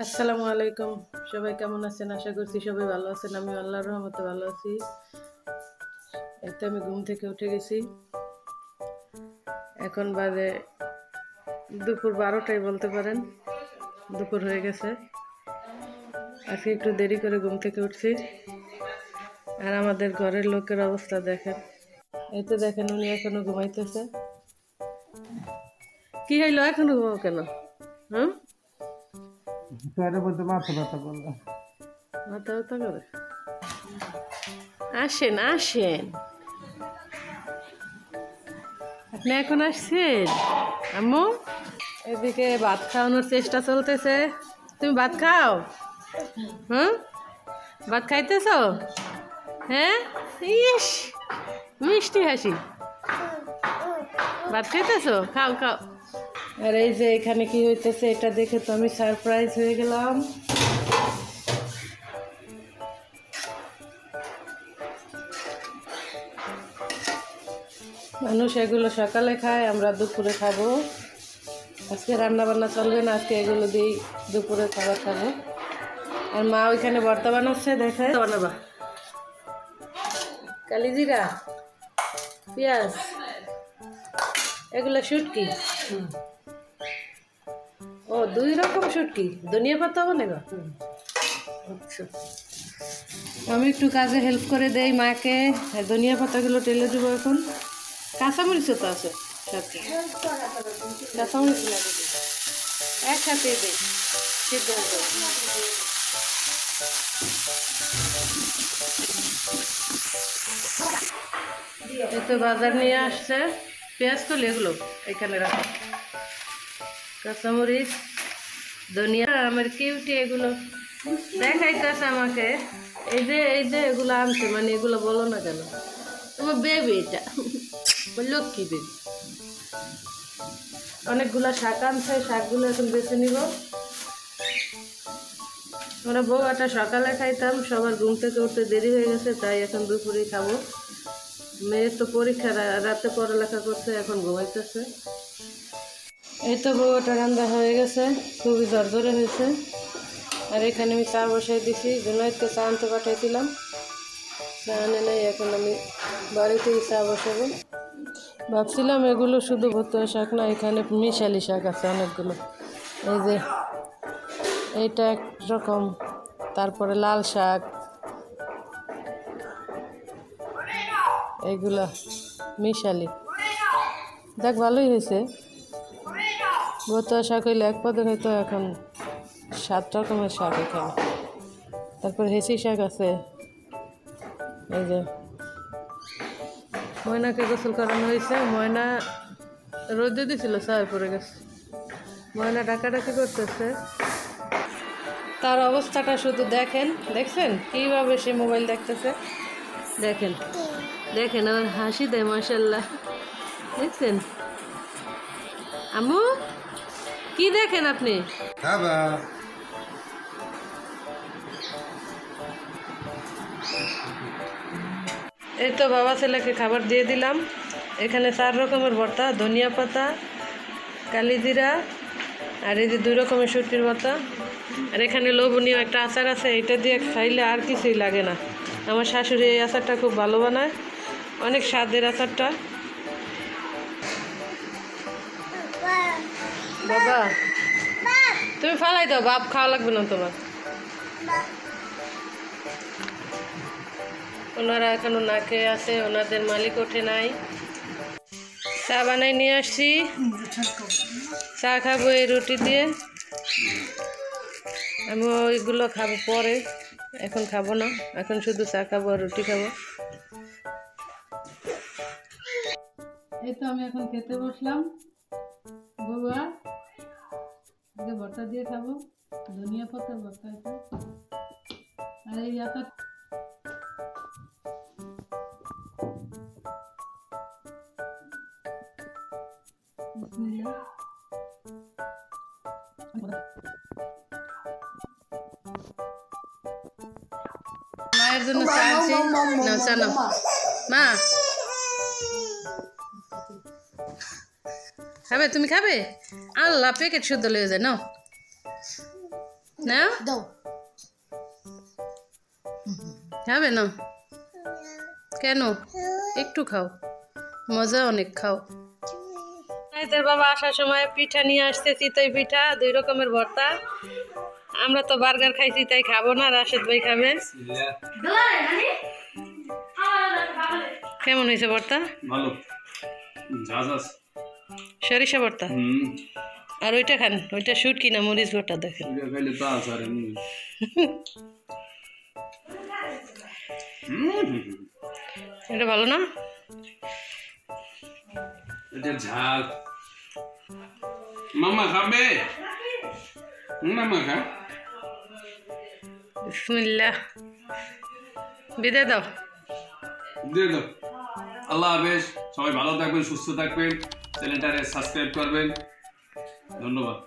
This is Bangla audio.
আসসালামু আলাইকুম। সবাই কেমন আছেন? আশা করছি সবাই ভালো আছেন। আমি আল্লাহর রহমতে ভালো আছি। এতে আমি ঘুম থেকে উঠে গেছি। এখন বাজে দুপুর 12টাই বলতে পারেন, দুপুর হয়ে গেছে। আজকে একটু দেরি করে ঘুম থেকে উঠছি। আর আমাদের ঘরের লোকের অবস্থা দেখেন, এতে দেখেন উনি এখনো ঘুমাইতেছে। কি হইলো, এখনো ঘুমাও কেন? হুম, মাথা ব্যথা করলো। মাথা ব্যথা করে? আসেন আসেন, আপনি এখন আসছেন আম্মু? এদিকে ভাত খাওয়ানোর চেষ্টা চলতেছে। তুমি ভাত খাও? হুম, ভাত খাইতেছ? হ্যাঁ, ইস মিষ্টি হাসি। ভাত খাইতেছ? খাও খাও। আর এই যে এখানে কি হইতেছে এটা দেখে তো আমি সারপ্রাইজ হয়ে গেলাম। মানুষ এগুলো সকালে খায়, আমরা দুপুরে খাবো। আজকে রান্না বান্না চলবে না, আজকে এগুলো দিয়েই দুপুরে খাবার খাবো। আর মা ওইখানে ভর্তা বানাচ্ছে, দেখে বানাবা কালিজিরা, পেঁয়াজ, এগুলো শুটকি। ও, 2 রকম শুটকি, ধনিয়া পাতা বানাবা। আচ্ছা, আমি একটু কাজে হেল্প করে দেই মাকে। ধনিয়া পাতাগুলো টেলে দেবো এখন। কাঁচামরিচও তো আছে সাথে, কাঁচামরিচ লাগে একসাথে দেই, সিদ্ধ হয়ে যাবে। এই তো বাজার নিয়ে আসছে, পেঁয়াজ কলি এগুলো এখানে রাখো, কাঁচামরিচ, ধনিয়া। আমার কিউটি এগুলো দেখাইতেছে আমাকে। এই যে এগুলো আনছে, মানে এগুলো বলো না কেন? তোমার বেবি এটা, লক্ষ্মী বেবি। অনেকগুলো শাক আনছে, শাকগুলো এখন বেছে নিব। আমরা বউটা সকালে খাইতাম, সবার ঘুম থেকে উঠতে দেরি হয়ে গেছে, তাই এখন দুপুরে খাবো। মেয়ের তো পরীক্ষা, রাতে পড়ালেখা করছে, এখন ঘুমাইতেছে। এই তো বউটা রান্না হয়ে গেছে, খুবই ঝরঝরে হয়েছে। আর এখানে আমি চা বসাই দিছি, জুনাইদকে চা আনতে পাঠাইছিলাম, চা আনে নাই, এখন আমি বাড়িতেই চা বসাবো। ভাবছিলাম এগুলো শুধু ভুতুয়া শাক না, এখানে মিশালি শাক আছে অনেকগুলো। এই যে এইটা একরকম, তারপরে লাল শাক, এইগুলা মিশালি। দেখ ভালোই হয়েছে। ভুতুয়া শাক হইলে এক পদের হয়তো, এখন 7 রকমের শাক এখানে। তারপর হেঁচি শাক আছে। এই যে ময়নাকে গোসল করানো হয়েছে, ময়না রোদে দিছিল, ছায় পড়ে গেছে। ময়না ডাকাডাকি করতেছে। তার অবস্থাটা শুধু দেখেন, দেখছেন কীভাবে সে মোবাইল দেখতেছে? দেখেন দেখেন, আমার হাসি দেয় মাশাল্লাহ, দেখছেন? আম্মু কি দেখেন আপনি? এই তো বাবা ছেলেকে খাবার দিয়ে দিলাম। এখানে 4 রকমের ভর্তা, ধনিয়া পাতা, কালিজিরা, আর এই যে 2 রকমের শুটকির ভর্তা। আর এখানে লোভনীয় একটা আচার আছে, এটা দিয়ে খাইলে আর কিছুই লাগে না। আমার শাশুড়ি এই আচারটা খুব ভালো বানায়, অনেক স্বাদের আচারটা। বাবা তুমি ফালাই দাও, বাপ খাওয়া লাগবে না তোমার। ওনারা এখনো না খেয়ে আছে, ওনাদের মালিক ওঠে নাই। চা বানাই নিয়ে আসছি, চা খাবো এই রুটি দিয়ে। আমি ওইগুলো খাবো পরে, এখন খাবো না, এখন শুধু চা খাবো আর রুটি খাবো। এই তো আমি এখন খেতে বসলাম। বউয়া ভর্তা দিয়ে খাবো, ধনিয়া পাতার ভর্তা এটা। আর এই আচার মায়ের জন্য চা আনছি, নাও চা নাও মা। খাবে? তুমি খাবে? আল্লাহ, প্যাকেট শুদ্ধ লেগে যায়, নাও না দাও খাবে না কেন একটু খাও মজা অনেক খাও তোর বাবা আসার সময় পিঠা নিয়ে আসছে চিতই পিঠা 2 রকমের ভর্তা আমরা তো বার্গার খাইছি তাই খাবো না রাশেদ ভাই খাবে কেমন হয়েছে ভর্তা ভালো ঝাঁঝাস সরিষা ভর্তা আর ওইটা খান ওইটা শুট কিনা মরিচ ভর্তা দেখেন এটা খাইলে তা আছে এটা ভালো না এটা ঝাল মামা খাবে মামা খা বিসমিল্লাহ বিদায় দাও দিয়ে দাও আল্লাহ হাফেজ সবাই ভালো থাকবেন সুস্থ থাকবেন চ্যানেলটারে সাবস্ক্রাইব করবেন ধন্যবাদ